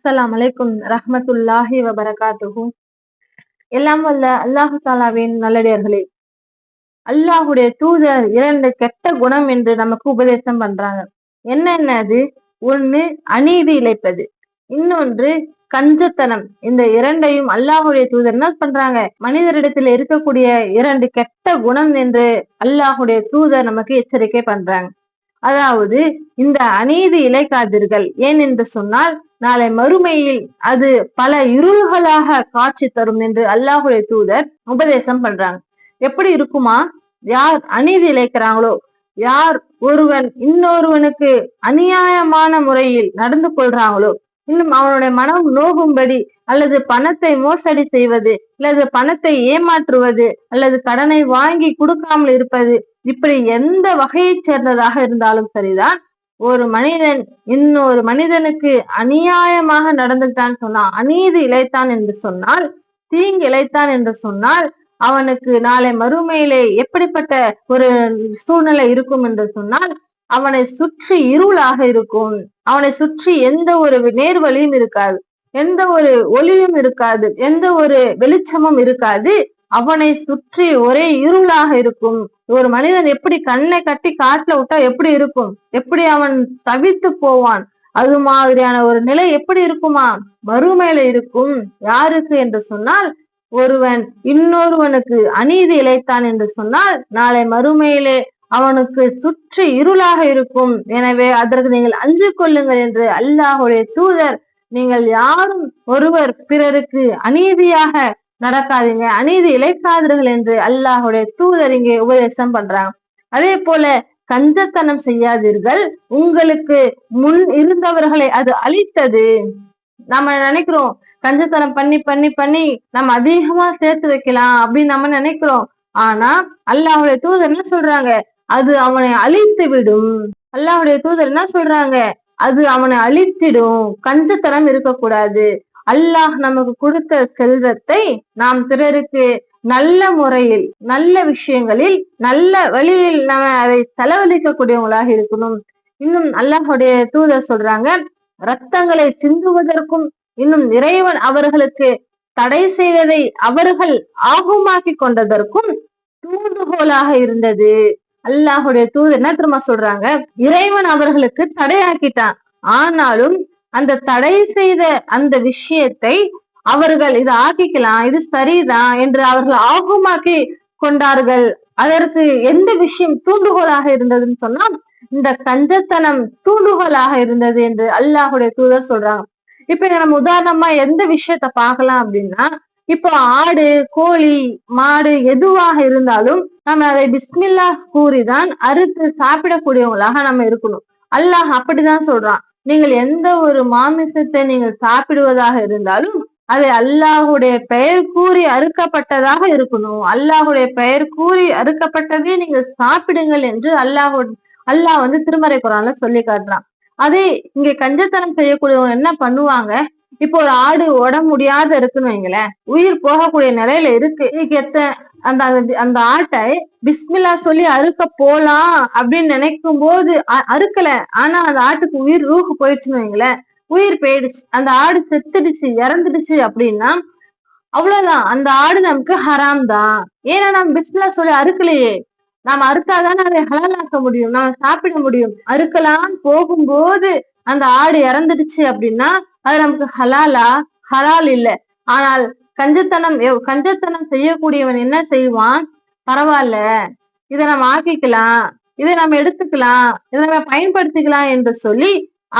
அஸ்ஸலாமு அலைக்கும் ரஹ்மத்துல்லாஹி வபரகாத்துஹு. எல்லாம் வல்ல அல்லாஹு தாலாவின் நல்லடியார்களே, அல்லாஹுடைய தூதர் 2 கெட்ட குணம் என்று நமக்கு உபதேசம் பண்றாங்க. என்னென்ன அது? ஒண்ணு அநீதி இழைப்பது, இன்னொன்று கஞ்சத்தனம். இந்த இரண்டையும் அல்லாஹுடைய தூதர் என்ன பண்றாங்க? மனிதரிடத்தில் இருக்கக்கூடிய 2 கெட்ட குணம் என்று அல்லாஹுடைய தூதர் நமக்கு எச்சரிக்கை பண்றாங்க. அதாவது இந்த அநீதி இழைக்காதீர்கள். ஏன் என்று சொன்னால் நாளை மறுமையில் அது பல இருள்களாக காட்சி தரும் என்று அல்லாஹுடைய தூதர் உபதேசம் பண்றாங்க. எப்படி இருக்குமா? யார் அநீதி இழைக்கிறாங்களோ, யார் ஒருவன் இன்னொருவனுக்கு அநியாயமான முறையில் நடந்து கொள்றாங்களோ, இன்னும் அவனுடைய மனம் நோகும்படி அல்லது பணத்தை மோசடி செய்வது, அல்லது பணத்தை ஏமாற்றுவது, அல்லது கடனை வாங்கி கொடுக்காமல் இருப்பது, இப்படி எந்த வகையை சேர்ந்ததாக இருந்தாலும் சரிதான், ஒரு மனிதன் இன்னொரு மனிதனுக்கு அநியாயமாக நடந்துட்டான்னு சொன்னா, அநீதி இழைத்தான் என்று சொன்னால், தீங்கு இழைத்தான் என்று சொன்னால், அவனுக்கு நாளை மறுமையிலே எப்படிப்பட்ட ஒரு சூழ்நிலை இருக்கும் என்று சொன்னால், அவனை சுற்றி இருளாக இருக்கும். அவனை சுற்றி எந்த ஒரு நேர்வழியும் இருக்காது, எந்த ஒரு ஒளியும் இருக்காது, எந்த ஒரு வெளிச்சமும் இருக்காது. அவனை சுற்றி ஒரே இருளாக இருக்கும். ஒரு மனிதன் எப்படி கண்ணை கட்டி காட்டுல விட்டா எப்படி இருக்கும், எப்படி அவன் தவித்து போவான், அது மாதிரியான ஒரு நிலை எப்படி இருக்குமா? மறுமையில இருக்கும். யாருக்கு என்று சொன்னால், ஒருவன் இன்னொருவனுக்கு அநீதி இழைத்தான் என்று சொன்னால், நாளை மறுமையிலே அவனுக்கு சுற்றி இருளாக இருக்கும். எனவே அதற்கு நீங்கள் அஞ்சு கொள்ளுங்கள் என்று அல்லாஹுடைய தூதர், நீங்கள் யாரும் ஒருவர் பிறருக்கு அநீதியாக நடக்காதீங்க, அநீதி இழைக்காதீர்கள் என்று அல்லாஹுடைய தூதர் இங்கே உபதேசம் பண்றாங்க. அதே போல கஞ்சத்தனம் செய்யாதீர்கள், உங்களுக்கு முன் இருந்தவர்களை அது அழித்தது. நம்ம நினைக்கிறோம் கஞ்சத்தனம் பண்ணி பண்ணி பண்ணி நம்ம அதிகமா சேர்த்து வைக்கலாம் அப்படின்னு நம்ம நினைக்கிறோம். ஆனா அல்லாஹுடைய தூதர் என்ன சொல்றாங்க? அது அவனை அழித்து விடும். அல்லாஹுடைய தூதர் என்ன சொல்றாங்க? அது அவனை அழித்திடும். கஞ்சத்தனம் இருக்கக்கூடாது. அல்லாஹ் நமக்கு கொடுத்த செல்வத்தை நாம் பிறருக்கு நல்ல முறையில், நல்ல விஷயங்களில், நல்ல வழியில் நம்ம அதை செலவழிக்கக்கூடியவங்களாக இருக்கணும். இன்னும் அல்லாஹுடைய தூதர் சொல்றாங்க, ரத்தங்களை சிந்துவதற்கும், இன்னும் இறைவன் அவர்களுக்கு தடை செய்ததை அவர்கள் ஆகுமாக்கி கொண்டதற்கும் தூண்டுகோலாக இருந்தது. அல்லாஹுடைய தூதர் என்ன தெரியுமா சொல்றாங்க? இறைவன் அவர்களுக்கு தடையாக்கிட்டான், ஆனாலும் அந்த தடை செய்த அந்த விஷயத்தை அவர்கள் இது ஆக்கிக்கலாம், இது சரிதான் என்று அவர்கள் ஆகுமாக்கி கொண்டார்கள். அதற்கு எந்த விஷயம் தூண்டுகோலாக இருந்ததுன்னு சொன்னா, இந்த கஞ்சத்தனம் தூண்டுகோலாக இருந்தது என்று அல்லாஹுடைய தூதர் சொல்றாங்க. இப்ப நம்ம உதாரணமா எந்த விஷயத்த பார்க்கலாம் அப்படின்னா, இப்போ ஆடு, கோழி, மாடு எதுவாக இருந்தாலும் நம்ம அதை பிஸ்மில்லா கூறிதான் அறுத்து சாப்பிடக்கூடியவங்களாக நம்ம இருக்கணும். அல்லாஹ் அப்படிதான் சொல்றான். நீங்கள் எந்த ஒரு மாமிசத்தை நீங்கள் சாப்பிடுவதாக இருந்தாலும் அதை அல்லாஹுடைய பெயர் கூறி அறுக்கப்பட்டதாக இருக்கணும். அல்லாஹுடைய பெயர் கூறி அறுக்கப்பட்டதே நீங்கள் சாப்பிடுங்கள் என்று அல்லாஹ் வந்து திருமறை குர்ஆன்ல சொல்லி காட்டுறான். அதே இங்க கஞ்சத்தனம் செய்யக்கூடியவங்க என்ன பண்ணுவாங்க? இப்போ ஒரு ஆடு உடம்பு முடியாத இருக்குன்னு வைங்களேன், உயிர் போகக்கூடிய நிலையில இருக்கு. அந்த அந்த ஆட்டை பிஸ்மில்லா சொல்லி அறுக்க போலாம் அப்படின்னு நினைக்கும் போது அறுக்கல, ஆனா அந்த ஆட்டுக்கு உயிர் ரூஹு போயிடுச்சுன்னு வைங்களேன், உயிர் போயிடுச்சு, அந்த ஆடு செத்துடுச்சு, இறந்துடுச்சு அப்படின்னா அவ்வளவுதான், அந்த ஆடு நமக்கு ஹராம் தான். ஏன்னா நம்ம பிஸ்மில்லா சொல்லி அறுக்கலையே. நாம அறுத்தாதானே அதை ஹலாலாக்க முடியும், நாம சாப்பிட முடியும். அறுக்கலாம் போகும்போது அந்த ஆடு இறந்துடுச்சு அப்படின்னா அது நமக்கு ஹலாலா? ஹலால் இல்லை. ஆனால் கஞ்சத்தனம் செய்யக்கூடியவன் என்ன செய்வான்? பரவாயில்ல, இதை நம்ம ஆக்கிக்கலாம், இதை நம்ம எடுத்துக்கலாம், இதை நம்ம பயன்படுத்திக்கலாம் என்று சொல்லி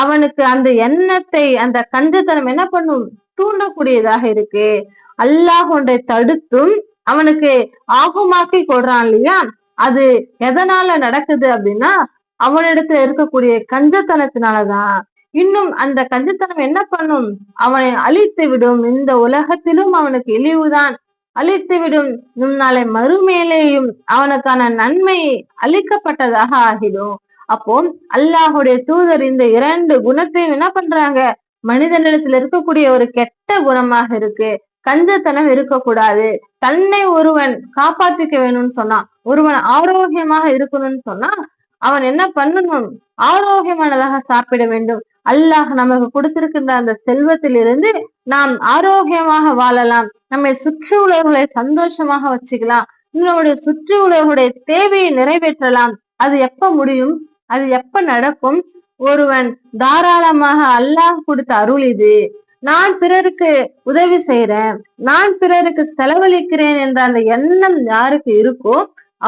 அவனுக்கு அந்த எண்ணத்தை, அந்த கஞ்சத்தனம் என்ன பண்ணும்? தூண்டக்கூடியதாக இருக்கு. அல்லாஹ் ஒன்றை தடுத்தும் அவனுக்கு ஆகுமாக்கி கொடுறான் இல்லையா? அது எதனால நடக்குது அப்படின்னா அவனிடத்துல இருக்கக்கூடிய கஞ்சத்தனத்தினாலதான். இன்னும் அந்த கஞ்சத்தனம் என்ன பண்ணும்? அவனை அழித்து விடும். இந்த உலகத்திலும் அவனுக்கு இழிவுதான், அழித்து விடும். நாளை மறுமேலேயும் அவனுக்கான நன்மை அளிக்கப்பட்டதாக ஆகிடும். அப்போ அல்லாஹுடைய தூதர் இந்த 2 குணத்தையும் என்ன பண்றாங்க? மனிதனிடத்துல இருக்கக்கூடிய ஒரு கெட்ட குணமாக இருக்கு. கஞ்சத்தனம் இருக்கக்கூடாது. தன்னை ஒருவன் காப்பாத்திக்க வேணும்னு சொன்னா, ஒருவன் ஆரோக்கியமாக இருக்கணும்னு சொன்னா அவன் என்ன பண்ணணும்? ஆரோக்கியமானதாக சாப்பிட வேண்டும். அல்லாஹ் நமக்கு கொடுத்திருக்கின்ற அந்த செல்வத்திலிருந்து நாம் ஆரோக்கியமாக வாழலாம், நம்மை சுற்றி உள்ளவர்களை சந்தோஷமாக வச்சுக்கலாம், நம்மளுடைய சுற்றி உள்ளவர்களுடைய தேவையை நிறைவேற்றலாம். அது எப்ப முடியும்? அது எப்ப நடக்கும்? ஒருவன் தாராளமாக அல்லாஹ் கொடுத்த அருள் இது, நான் பிறருக்கு உதவி செய்யறேன், நான் பிறருக்கு செலவழிக்கிறேன் என்ற அந்த எண்ணம் யாருக்கு இருக்கோ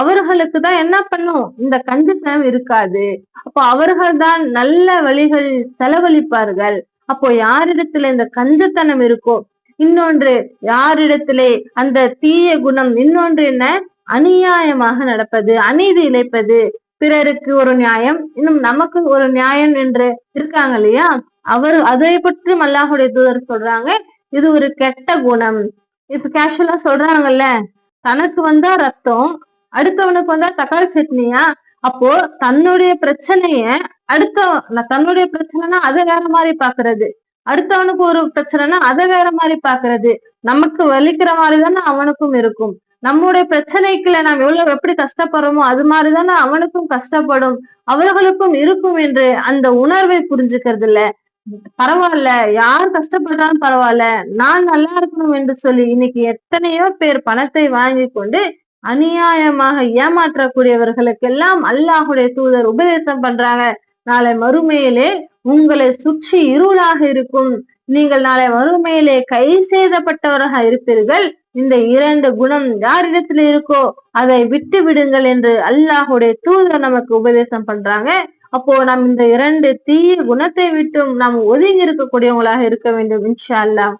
அவர்களுக்கு தான் என்ன பண்ணும், இந்த கஞ்சத்தனம் இருக்காது. அப்போ அவர்கள் தான் நல்ல வழிகளில் செலவழிப்பார்கள். அப்போ யாரிடத்துல இந்த கஞ்சத்தனம் இருக்கோ, இன்னொன்று யாரிடத்திலே அந்த தீய குணம், இன்னொன்று என்ன, அநியாயமாக நடப்பது, அநீதி இழைப்பது, பிறருக்கு ஒரு நியாயம் இன்னும் நமக்கு ஒரு நியாயம் என்று இருக்காங்க இல்லையா, அதை பற்றி அல்லாஹ்வுடைய தூதர் சொல்றாங்க, இது ஒரு கெட்ட குணம். இப்ப கேஷுவலா சொல்றாங்கல்ல, தனக்கு வந்தா ரத்தம், அடுத்தவனுக்கு வந்தா தக்காளி சட்னியா. அப்போ தன்னுடைய பிரச்சனைய தன்னுடைய பிரச்சனைனா அதை வேற மாதிரி பாக்குறது, அடுத்தவனுக்கு ஒரு பிரச்சனைனா அதை வேற மாதிரி பாக்குறது. நமக்கு வலிக்கிற மாதிரிதானே அவனுக்கும் இருக்கும். நம்முடைய பிரச்சனைக்குள்ள நாம் எவ்வளவு எப்படி கஷ்டப்படுறோமோ அது மாதிரிதானே அவனுக்கும் கஷ்டப்படும், அவர்களுக்கும் இருக்கும் என்று அந்த உணர்வை புரிஞ்சுக்கிறது இல்ல. பரவாயில்ல, யார் கஷ்டப்படுறாலும் பரவாயில்ல, நான் நல்லா இருக்கணும் என்று சொல்லி இன்னைக்கு எத்தனையோ பேர் பணத்தை வாங்கி கொண்டு அநியாயமாக ஏமாற்றக்கூடியவர்களுக்கெல்லாம் அல்லாஹுடைய தூதர் உபதேசம் பண்றாங்க, நாளை மறுமையிலே உங்களை சுற்றி இருளாக இருக்கும், நீங்கள் நாளை மறுமையிலே கை செய்தப்பட்டவராக இருப்பீர்கள், இந்த 2 குணம் யாரிடத்துல இருக்கோ அதை விட்டு விடுங்கள் என்று அல்லாஹுடைய தூதர் நமக்கு உபதேசம் பண்றாங்க. அப்போ நாம் இந்த 2 தீய குணத்தை விட்டும் நாம் ஒதுங்கி இருக்கக்கூடியவங்களாக இருக்க வேண்டும் இன்ஷா அல்லாஹ்.